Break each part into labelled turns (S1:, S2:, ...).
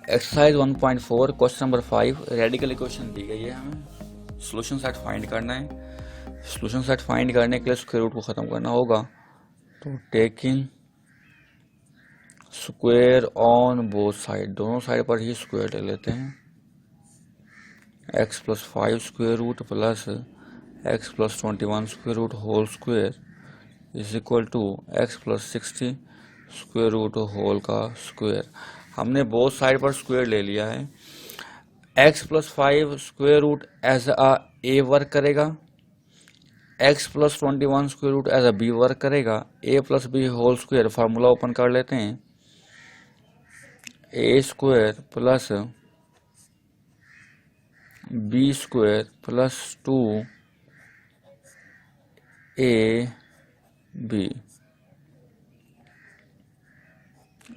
S1: Exercise 1.4 question number 5 radical equation दी गई है, हमें सोल्यूशन सेट फाइंड करना है। सोल्यूशन सेट फाइंड करने के लिए स्क्वायर रूट को ख़त्म करना होगा, तो taking square on both side, दोनों साइड पर ही स्क्वायर ले लेते हैं। x plus 5 square root plus x plus 21 square root whole square is equal to x plus 60 square root whole का स्क्वायर। हमने बोथ साइड पर स्क्वायर ले लिया है। x plus 5 square root as a work करेगा, x plus 21 square root as B work करेगा। a plus B whole square formula open कर लेते हैं। a square plus B square plus 2ab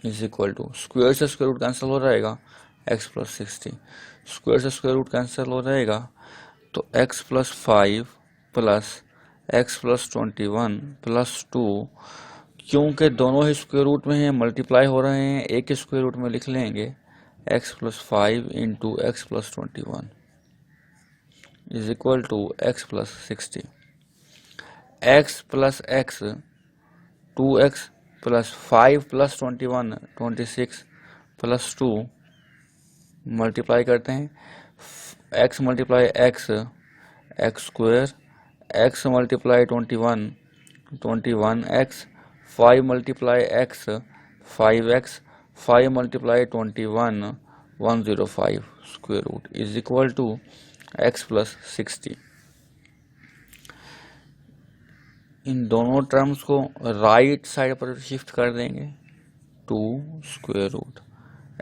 S1: is equal to square से square root cancel हो जाएगा, x plus 60 square से square root cancel हो जाएगा, तो x plus 5 plus x plus 21 plus 2, क्योंकि दोनों ही स्क्वायर रूट में हैं, मल्टीप्लाई हो रहे हैं, एक के स्क्वायर रूट में लिख लेंगे x plus 5 into X plus 21 is equal to x plus 60। x plus x 2x plus 5 plus 21 26 plus 2 multiply करते हैं। x multiply x X square, x multiply 21 21x, 5 multiply x 5x, 5 multiply 21 105 square root is equal to x plus 60। इन दोनों terms को right side पर shift कर देंगे। 2 square root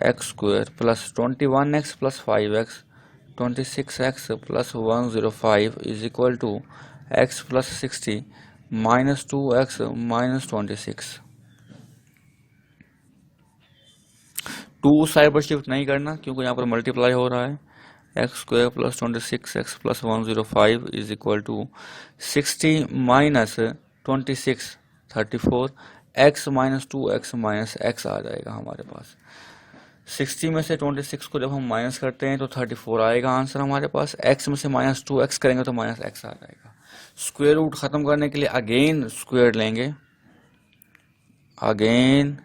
S1: X square plus 21x plus 5x 26x plus 105 is equal to x plus 60 minus 2x minus 26। 2 side पर shift नहीं करना क्योंकि यहाँ पर मल्टीप्लाई हो रहा है। X square plus 26x plus 105 is equal to 60 minus 26 34, x minus 2x minus x आ जाएगा हमारे पास। 60 में से 26 को जब हम माइनस करते हैं तो 34 आएगा आंसर हमारे पास। x में से माइनस 2x करेंगे तो माइनस x आ जाएगा। स्क्वायर रूट खत्म करने के लिए अगेन स्क्वायर लेंगे, again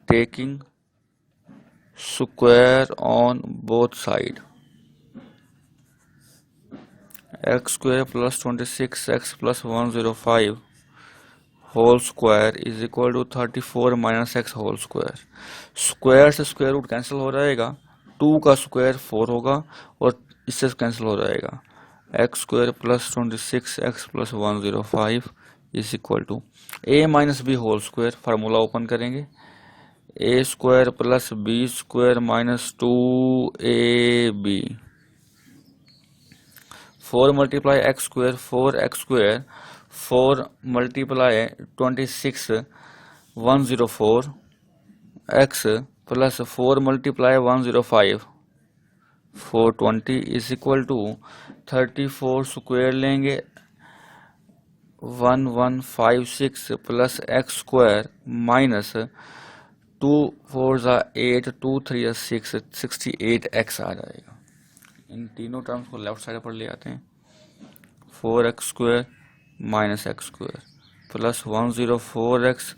S1: taking square on both side, X square plus 26x plus 105 whole square is equal to 34 minus X whole square. Square से स्क्वायर रूट कैंसिल हो जाएगा, 2 का स्क्वायर 4 होगा और इससे कैंसिल हो जाएगा। X square plus 26x plus 105 is equal to a minus B whole square, formula open करेंगे। a square plus B square minus 2ab, 4 multiply X square 4x square, 4 multiply 26 104 x plus 4 multiply 105 420 is equal to 34 square लेंगे 1156 plus X square minus 2 4 8 2 3 6 68x आ जाएगा। इन तीनों terms को left side पर ले आते हैं। 4x square minus X square plus 104x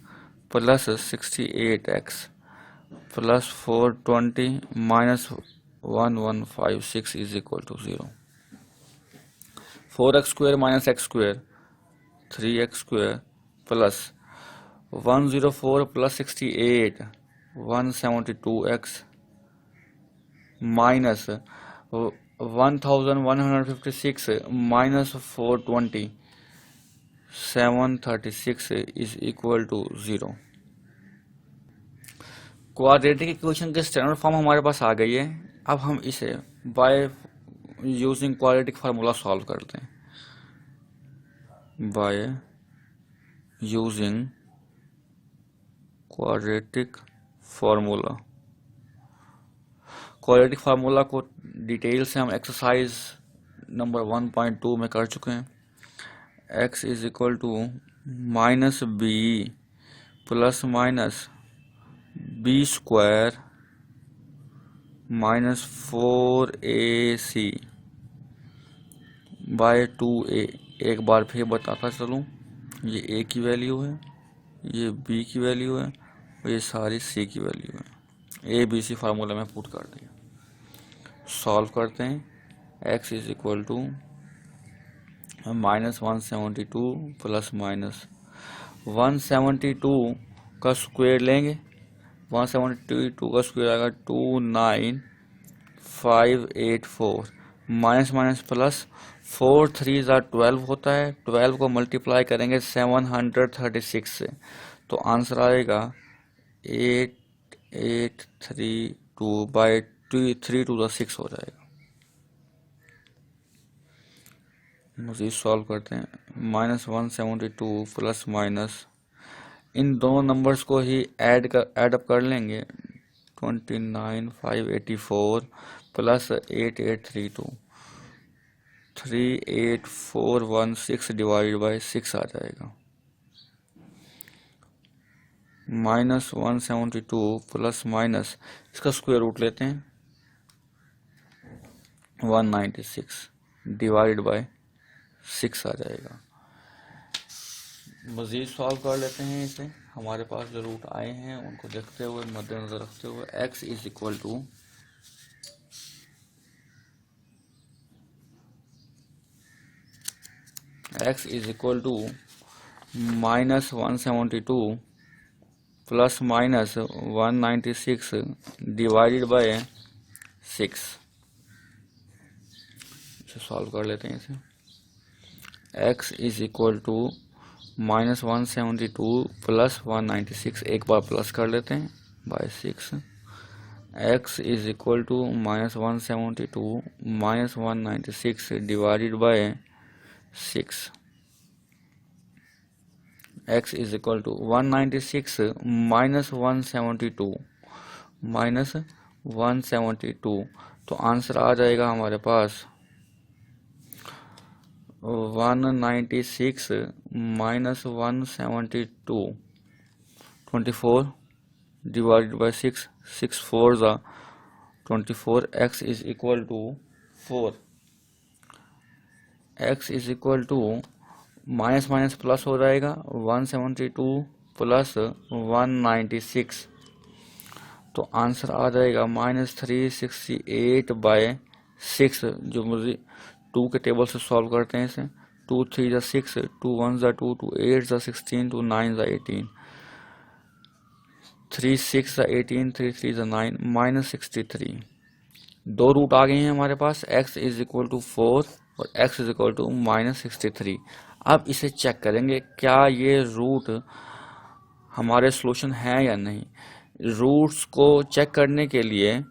S1: plus 68x plus 420 minus 1156 is equal to 0। 4x square minus X square 3x square plus 104 plus 68 172x minus 1156 minus 420 736 is equal to 0। Quadratic equation के standard form हमारे पास आ गई है। अब हम इसे by using quadratic formula solve करते हैं। By using quadratic formula, quadratic formula को डिटेल से हम एक्सरसाइज नंबर 1.2 में कर चुके हैं। x is equal to minus B plus minus B square minus 4ac by 2a। एक बार फिर बताता चलूँ, ये a की वैल्यू है, ये b की वैल्यू है और ये सारी c की वैल्यू है। a b c फार्मूला में पुट कर दिया। सॉल्व करते हैं। x is equal to -172 plus minus 172 का स्क्वायर लेंगे। 172 का स्क्वायर आएगा 29584। माइनस माइनस प्लस 4 3 12 होता है। 12 को मल्टीप्लाई करेंगे 736 से, तो आंसर आएगा 8832 बाई 3 टू द 6 हो जाएगा। मज़ीद सॉल्व करते हैं। -172 प्लस माइनस, इन दोनों नंबर्स को ही ऐड अप कर लेंगे। 29584 प्लस 8832, 38416 डिवाइड बाई 6 आ जाएगा। -172 प्लस माइनस, इसका स्क्वायर रूट लेते हैं, 196 डिवाइड बाई 6 आ जाएगा। मज़ीद सॉल्व कर लेते हैं इसे। हमारे पास जो रूट आए हैं उनको देखते हुए, मद्देनजर रखते हुए, x is equal to -172 plus minus 196 divided by 6। इसे सॉल्व कर लेते हैं इसे। x is equal to -172 plus 196, एक बार प्लस कर लेते हैं, by 6। x is equal to -172 minus 196 divided by 6। x is equal to 196 minus 172, तो आंसर आ जाएगा हमारे पास 196 माइनस 172, 24 डिवाइडेड बाई 6, 6 4 ज़ा 24। x is equal to 4। x is equal to minus minus plus हो जाएगा, 172 प्लस 196, तो आंसर आ जाएगा -368 बाय 6। जो मुझे 2 के टेबल से सॉल्व करते हैं इसे, 2 3 ज़ा 6, 2 1 ज़ा 2, 2 8 ज़ा 16, 2 9 ज़ा 18, 3 6 ज़ा 18, 3 3 ज़ा 9, -63। दो रूट आ गए हैं हमारे पास, x इज इक्वल टू 4 और x इज इक्वल टू -63। अब इसे चेक करेंगे क्या ये रूट हमारे सोल्यूशन है या नहीं। रूट्स को चेक करने के लिए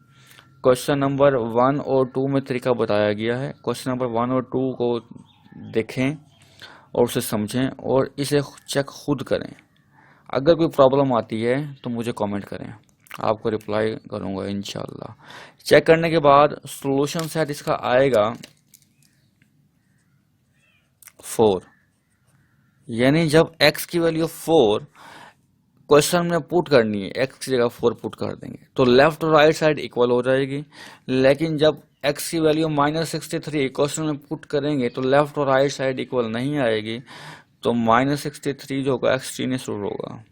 S1: क्वेश्चन नंबर 1 और 2 में तरीका बताया गया है। क्वेश्चन नंबर 1 और 2 को देखें और उसे समझें और इसे चेक खुद करें। अगर कोई प्रॉब्लम आती है तो मुझे कमेंट करें, आपको रिप्लाई करूंगा इंशाल्लाह। चेक करने के बाद सॉल्यूशन शायद इसका आएगा 4, यानी जब x की वैल्यू 4 क्वेश्चन में पुट करनी है, x की जगह 4 पुट कर देंगे तो लेफ्ट और राइट साइड इक्वल हो जाएगी। लेकिन जब x की वैल्यू -63 क्वेश्चन में पुट करेंगे तो लेफ्ट और राइट साइड इक्वल नहीं आएगी, तो -63 जो होगा एक्सट्रीनियस रूट होगा।